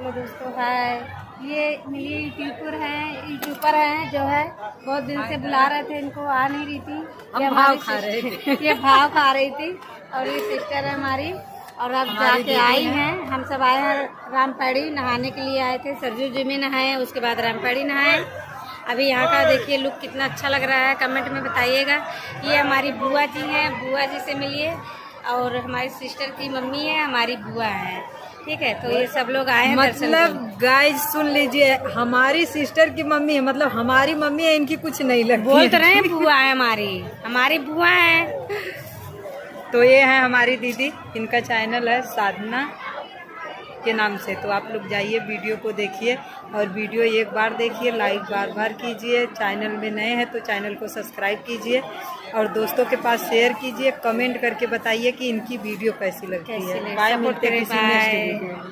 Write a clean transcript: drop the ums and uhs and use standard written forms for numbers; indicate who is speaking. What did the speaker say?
Speaker 1: Hello दोस्तों, हाय। ये मेरी यूट्यूबर हैं जो है बहुत दिन से बुला रहे थे, इनको आ नहीं रही थी।
Speaker 2: हम भाव खा रहे थे।
Speaker 1: ये भाव खा रही थी और ये सिस्टर है हमारी, और अब जाके आई हैं। हम सब आए हैं रामपेड़ी नहाने के लिए आए थे। सरजू जी में नहाए, उसके बाद रामपेड़ी नहाए। अभी यहाँ का देखिए लुक कितना अच्छा लग रहा है, कमेंट में बताइएगा। ये हमारी बुआ जी हैं, बुआ जी से मिलिए। और हमारी सिस्टर की मम्मी है, हमारी बुआ है, ठीक है। तो ये सब लोग आए हैं
Speaker 2: मतलब गाइस सुन लीजिए, हमारी सिस्टर की मम्मी है, मतलब हमारी मम्मी है, इनकी कुछ नहीं लगती।
Speaker 1: बोल तो रहे हैं बुआ है, हमारी बुआ है।
Speaker 2: तो ये है हमारी दीदी, इनका चैनल है साधना के नाम से। तो आप लोग जाइए, वीडियो को देखिए, और वीडियो एक बार देखिए, लाइक बार बार कीजिए। चैनल में नए हैं तो चैनल को सब्सक्राइब कीजिए, और दोस्तों के पास शेयर कीजिए। कमेंट करके बताइए कि इनकी वीडियो कैसी लगती है। बाय, मिलते हैं किसी नेक्स्ट वीडियो में।